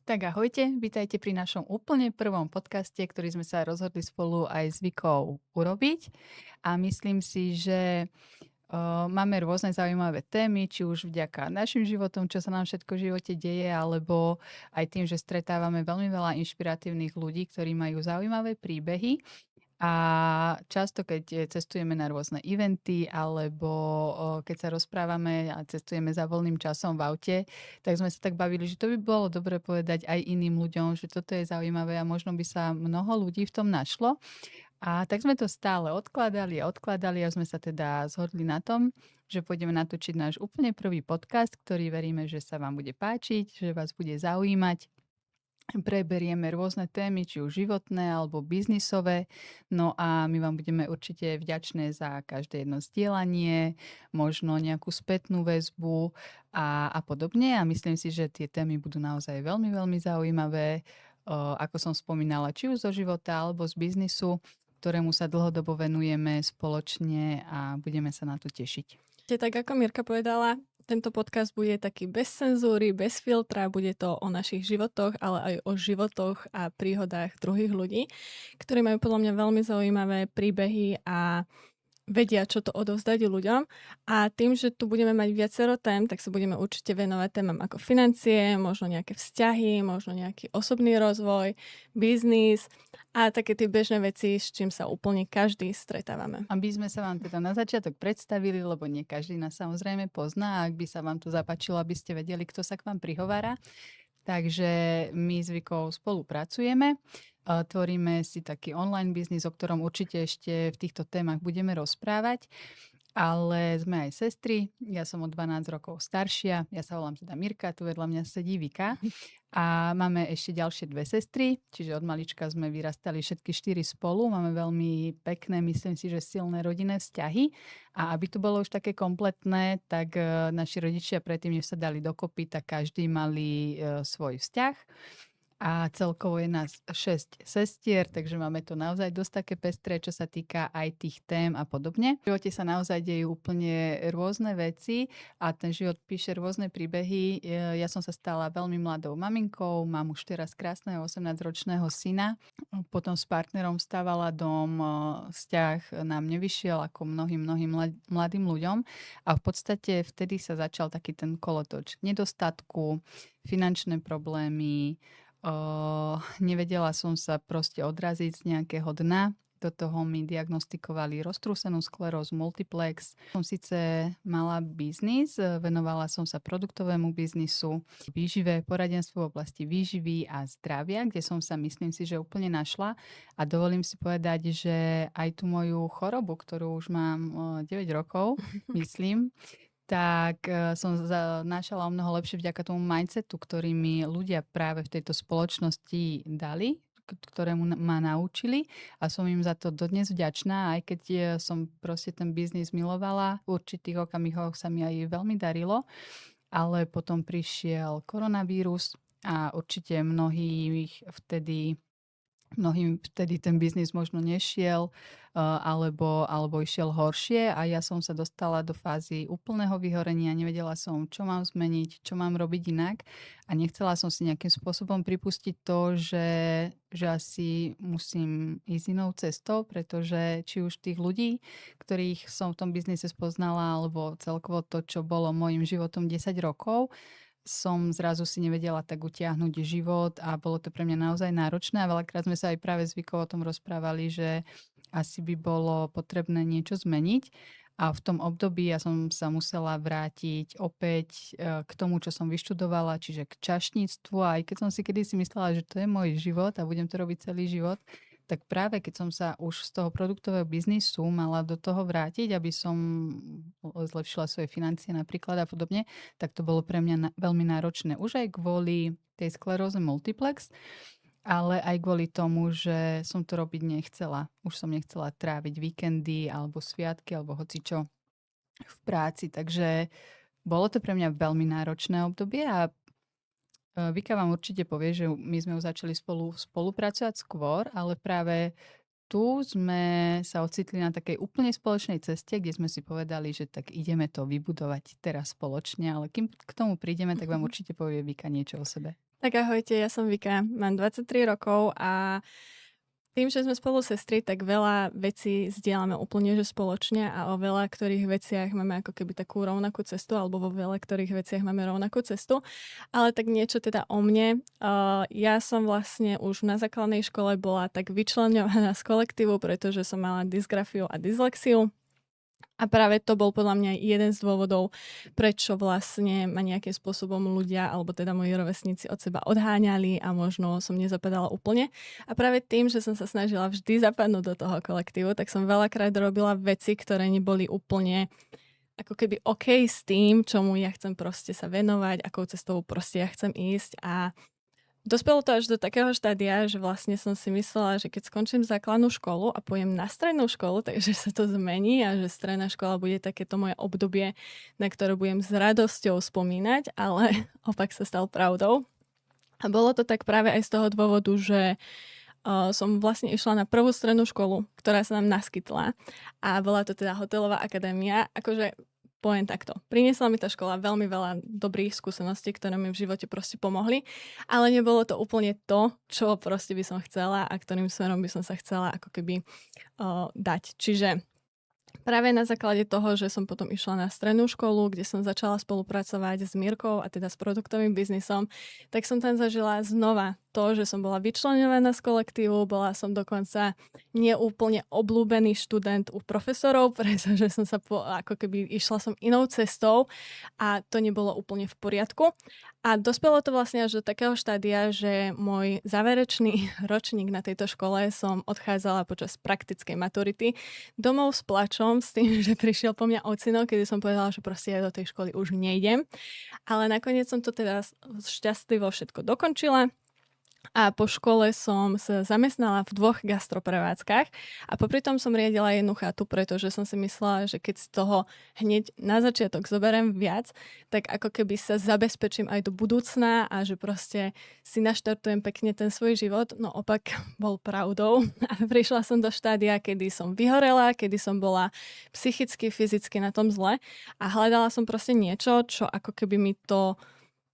Tak ahojte, vítajte pri našom úplne prvom podcaste, ktorý sme sa rozhodli spolu aj s Vikou urobiť. A myslím si, že máme rôzne zaujímavé témy, či už vďaka našim životom, čo sa nám všetko v živote deje, alebo aj tým, že stretávame veľmi veľa inšpiratívnych ľudí, ktorí majú zaujímavé príbehy. A často, keď cestujeme na rôzne eventy alebo keď sa rozprávame a cestujeme za voľným časom v aute, tak sme sa tak bavili, že to by bolo dobre povedať aj iným ľuďom, že toto je zaujímavé a možno by sa mnoho ľudí v tom našlo. A tak sme to stále odkladali a sme sa teda zhodli na tom, že pôjdeme natočiť náš úplne prvý podcast, ktorý veríme, že sa vám bude páčiť, že vás bude zaujímať. Preberieme rôzne témy, či už životné alebo biznisové. No a my vám budeme určite vďačné za každé jedno zdieľanie, možno nejakú spätnú väzbu a podobne. A myslím si, že tie témy budú naozaj veľmi, veľmi zaujímavé. Ako som spomínala, či už zo života alebo z biznisu, ktorému sa dlhodobo venujeme spoločne a budeme sa na to tešiť. Tak ako Mirka povedala, tento podcast bude taký bez cenzúry, bez filtra, bude to o našich životoch, ale aj o životoch a príhodách druhých ľudí, ktorí majú podľa mňa veľmi zaujímavé príbehy a vedia, čo to odovzdať ľuďom. A tým, že tu budeme mať viacero tém, tak sa budeme určite venovať témam ako financie, možno nejaké vzťahy, možno nejaký osobný rozvoj, biznis a také tie bežné veci, s čím sa úplne každý stretávame. Aby sme sa vám teda na začiatok predstavili, lebo nie každý nás samozrejme pozná, a ak by sa vám to zapáčilo, aby ste vedeli, kto sa k vám prihovára. Takže my s Vikou spolupracujeme. Tvoríme si taký online biznis, o ktorom určite ešte v týchto témach budeme rozprávať. Ale sme aj sestry. Ja som o 12 rokov staršia. Ja sa volám teda Mirka, tu vedľa mňa sedí Vika. A máme ešte ďalšie dve sestry, čiže od malička sme vyrastali všetky 4 spolu. Máme veľmi pekné, myslím si, že silné rodinné vzťahy. A aby to bolo už také kompletné, tak naši rodičia predtým, než sa dali dokopy, tak každý mali svoj vzťah. A celkovo je nás 6 sestier, takže máme to naozaj dosť také pestré, čo sa týka aj tých tém a podobne. V živote sa naozaj dejú úplne rôzne veci a ten život píše rôzne príbehy. Ja som sa stala veľmi mladou maminkou, mám už teraz krásneho 18-ročného syna. Potom s partnerom stávala dom, vzťah nám nevyšiel ako mnohým mladým ľuďom a v podstate vtedy sa začal taký ten kolotoč nedostatku, finančné problémy. Nevedela som sa proste odraziť z nejakého dna. Do toho mi diagnostikovali roztrúsenú sklerózu multiplex. Som síce mala biznis, venovala som sa produktovému biznisu, výžive, poradenstvu v oblasti výživy a zdravia, kde som sa, myslím si, že úplne našla. A dovolím si povedať, že aj tú moju chorobu, ktorú už mám 9 rokov, myslím, tak som znášala o mnoho lepšie vďaka tomu mindsetu, ktorý mi ľudia práve v tejto spoločnosti dali, ktorému ma naučili a som im za to dodnes vďačná, aj keď som proste ten biznis milovala. V určitých okamihoch sa mi aj veľmi darilo, ale potom prišiel koronavírus a určite mnohým vtedy ten biznis možno nešiel alebo išiel horšie a ja som sa dostala do fázy úplného vyhorenia. Nevedela som, čo mám zmeniť, čo mám robiť inak a nechcela som si nejakým spôsobom pripustiť to, že asi musím ísť inou cestou, pretože či už tých ľudí, ktorých som v tom biznise spoznala, alebo celkovo to, čo bolo môjim životom 10 rokov, som zrazu si nevedela tak utiahnuť život a bolo to pre mňa naozaj náročné a veľakrát sme sa aj práve s Vikou o tom rozprávali, že asi by bolo potrebné niečo zmeniť a v tom období ja som sa musela vrátiť opäť k tomu, čo som vyštudovala, čiže k čašníctvu a aj keď som si kedysi myslela, že to je môj život a budem to robiť celý život, tak práve keď som sa už z toho produktového biznisu mala do toho vrátiť, aby som zlepšila svoje financie napríklad a podobne, tak to bolo pre mňa veľmi náročné. Už aj kvôli tej skleróze multiplex, ale aj kvôli tomu, že som to robiť nechcela. Už som nechcela tráviť víkendy alebo sviatky alebo hocičo v práci. Takže bolo to pre mňa veľmi náročné obdobie a Vika vám určite povie, že my sme už začali spolupracovať skôr, ale práve tu sme sa ocitli na takej úplne spoločnej ceste, kde sme si povedali, že tak ideme to vybudovať teraz spoločne, ale kým k tomu prídeme, tak vám určite povie Vika niečo o sebe. Tak ahojte, ja som Vika, mám 23 rokov a tým, že sme spolu sestry, tak veľa vecí zdieľame úplne že spoločne a o veľa ktorých veciach máme ako keby takú rovnakú cestu alebo vo veľa ktorých veciach máme rovnakú cestu. Ale tak niečo teda o mne. Ja som vlastne už na základnej škole bola tak vyčleňovaná z kolektívu, pretože som mala dysgrafiu a dyslexiu. A práve to bol podľa mňa jeden z dôvodov, prečo vlastne ma nejakým spôsobom ľudia, alebo teda moji rovesníci od seba odháňali a možno som nezapadala úplne. A práve tým, že som sa snažila vždy zapadnúť do toho kolektívu, tak som veľakrát robila veci, ktoré neboli úplne ako keby OK s tým, čomu ja chcem proste sa venovať, akou cestou proste ja chcem ísť a dospelo to až do takého štádia, že vlastne som si myslela, že keď skončím základnú školu a pôjdem na strednú školu, takže sa to zmení a že stredná škola bude takéto moje obdobie, na ktoré budem s radosťou spomínať, ale opak sa stal pravdou. A bolo to tak práve aj z toho dôvodu, že som vlastne išla na prvú strednú školu, ktorá sa nám naskytla a bola to teda hotelová akadémia. Akože poviem takto. Priniesla mi tá škola veľmi veľa dobrých skúseností, ktoré mi v živote proste pomohli, ale nebolo to úplne to, čo proste by som chcela a ktorým smerom by som sa chcela ako keby dať. Čiže práve na základe toho, že som potom išla na strednú školu, kde som začala spolupracovať s Mirkou a teda s produktovým biznisom, tak som tam zažila znova to, že som bola vyčleňovaná z kolektívu, bola som dokonca neúplne obľúbený študent u profesorov, pretože som sa ako keby išla som inou cestou a to nebolo úplne v poriadku. A dospelo to vlastne až do takého štádia, že môj záverečný ročník na tejto škole som odchádzala počas praktickej maturity domov s plačom, s tým, že prišiel po mňa ocino, kedy som povedala, že proste ja do tej školy už nejdem. Ale nakoniec som to teda šťastlivo všetko dokončila. A po škole som sa zamestnala v 2 gastroprevádzkach a popri tom som riadila jednu chatu, pretože som si myslela, že keď z toho hneď na začiatok zoberiem viac, tak ako keby sa zabezpečím aj do budúcna a že proste si naštartujem pekne ten svoj život. No opak bol pravdou a prišla som do štádia, kedy som vyhorela, kedy som bola psychicky, fyzicky na tom zle a hľadala som proste niečo, čo ako keby mi to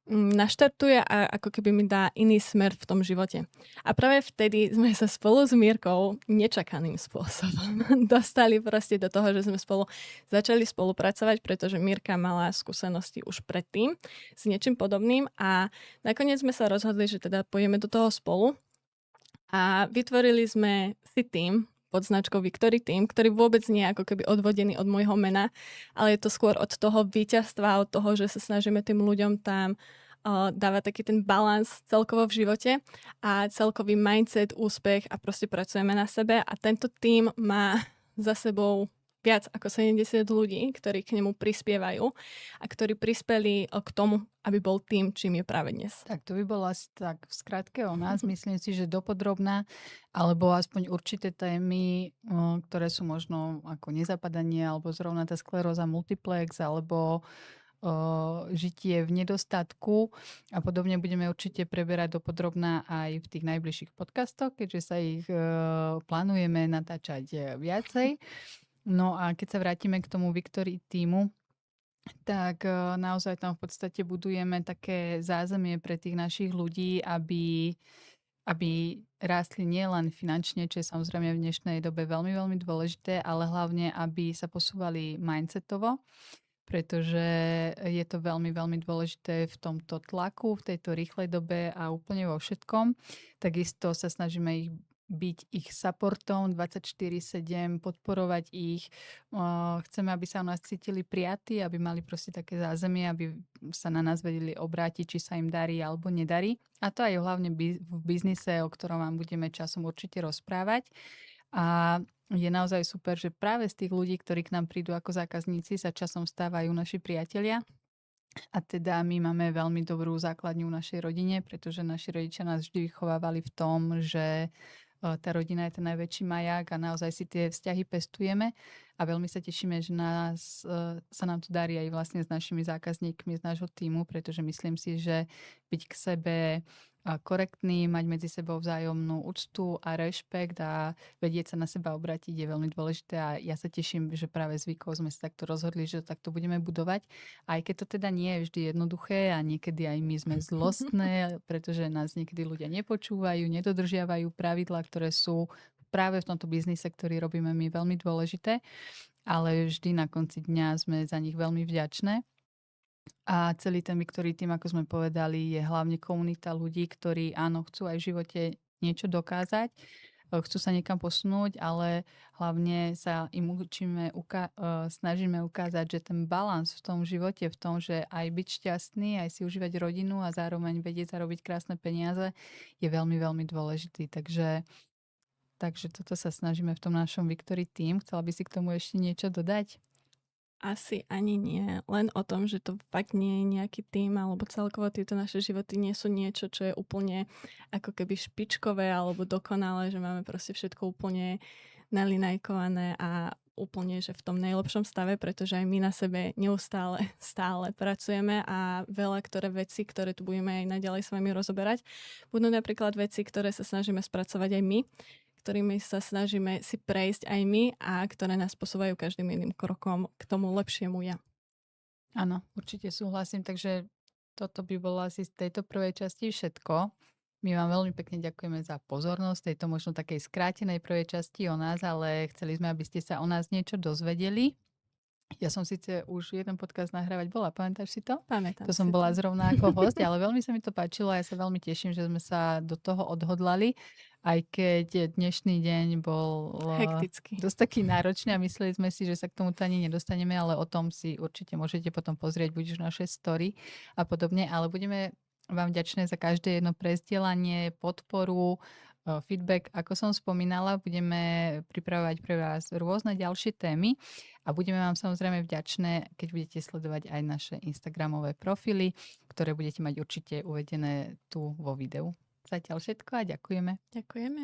naštartuje a ako keby mi dá iný smer v tom živote. A práve vtedy sme sa spolu s Mírkou nečakaným spôsobom dostali proste do toho, že sme spolu začali spolupracovať, pretože Mírka mala skúsenosti už predtým s niečím podobným a nakoniec sme sa rozhodli, že teda pôjdeme do toho spolu a vytvorili sme si tým pod značkou Victory Team, ktorý vôbec nie je ako keby odvodený od môjho mena, ale je to skôr od toho víťazstva, od toho, že sa snažíme tým ľuďom tam dávať taký ten balans celkovo v živote a celkový mindset, úspech a proste pracujeme na sebe a tento tým má za sebou viac ako 70 ľudí, ktorí k nemu prispievajú a ktorí prispeli k tomu, aby bol tým, čím je práve dnes. Tak to by bolo asi tak v skratke o nás. Myslím si, že dopodrobná, alebo aspoň určité témy, ktoré sú možno ako nezapadanie, alebo zrovna tá skleróza multiplex, alebo žitie v nedostatku a podobne budeme určite preberať dopodrobná aj v tých najbližších podcastoch, keďže sa ich plánujeme natáčať viacej. No a keď sa vrátime k tomu Victory týmu, tak naozaj tam v podstate budujeme také zázemie pre tých našich ľudí, aby rástli nielen finančne, čo je samozrejme v dnešnej dobe veľmi, veľmi dôležité, ale hlavne, aby sa posúvali mindsetovo, pretože je to veľmi, veľmi dôležité v tomto tlaku, v tejto rýchlej dobe a úplne vo všetkom. Takisto sa snažíme byť ich supportom 24/7, podporovať ich. Chceme, aby sa o nás cítili prijatí, aby mali proste také zázemie, aby sa na nás vedeli obrátiť, či sa im darí alebo nedarí. A to aj hlavne v biznise, o ktorom vám budeme časom určite rozprávať. A je naozaj super, že práve z tých ľudí, ktorí k nám prídu ako zákazníci, sa časom stávajú naši priatelia. A teda my máme veľmi dobrú základňu v našej rodine, pretože naši rodičia nás vždy vychovávali v tom, že tá rodina je ten najväčší maják a naozaj si tie vzťahy pestujeme a veľmi sa tešíme, že sa nám to darí aj vlastne s našimi zákazníkmi z nášho tímu, pretože myslím si, že byť k sebe korektní, mať medzi sebou vzájomnú úctu a rešpekt a vedieť sa na seba obrátiť je veľmi dôležité a ja sa teším, že práve zvykov sme sa takto rozhodli, že to takto budeme budovať. Aj keď to teda nie je vždy jednoduché a niekedy aj my sme zlostné, pretože nás niekedy ľudia nepočúvajú, nedodržiavajú pravidlá, ktoré sú práve v tomto biznise, ktorý robíme my, veľmi dôležité, ale vždy na konci dňa sme za nich veľmi vďačné. A celý ten Victory tým, ako sme povedali, je hlavne komunita ľudí, ktorí áno, chcú aj v živote niečo dokázať, chcú sa niekam posunúť, ale hlavne sa im snažíme ukázať, že ten balans v tom živote, v tom, že aj byť šťastný, aj si užívať rodinu a zároveň vedieť zarobiť krásne peniaze, je veľmi, veľmi dôležitý. Takže toto sa snažíme v tom našom Victory Team. Chcela by si k tomu ešte niečo dodať? Asi ani nie. Len o tom, že to fakt nie je nejaký tým, alebo celkovo tieto naše životy nie sú niečo, čo je úplne ako keby špičkové alebo dokonalé, že máme proste všetko úplne nalinajkované a úplne, že v tom najlepšom stave, pretože aj my na sebe stále pracujeme a veľa veci, ktoré tu budeme aj naďalej s vami rozoberať, budú napríklad veci, ktoré sa snažíme spracovať aj my, ktorými sa snažíme si prejsť aj my a ktoré nás posúvajú každým jedným krokom k tomu lepšiemu ja. Áno, určite súhlasím, takže toto by bolo asi z tejto prvej časti všetko. My vám veľmi pekne ďakujeme za pozornosť tejto možno takej skrátenej prvej časti o nás, ale chceli sme, aby ste sa o nás niečo dozvedeli. Ja som síce už jeden podcast nahrávať bola, pamätáš si to? Pamätám to som si bola to. zrovna ako host, ale veľmi sa mi to páčilo a ja sa veľmi teším, že sme sa do toho odhodlali, aj keď dnešný deň bol Hektický. dosť taký náročný a mysleli sme si, že sa k tomu ani nedostaneme, ale o tom si určite môžete potom pozrieť buď už naše story a podobne, ale budeme vám vďačné za každé jedno prezdielanie, podporu, feedback. Ako som spomínala, budeme pripravovať pre vás rôzne ďalšie témy a budeme vám samozrejme vďačné, keď budete sledovať aj naše Instagramové profily, ktoré budete mať určite uvedené tu vo videu. Zatiaľ všetko a ďakujeme. Ďakujeme.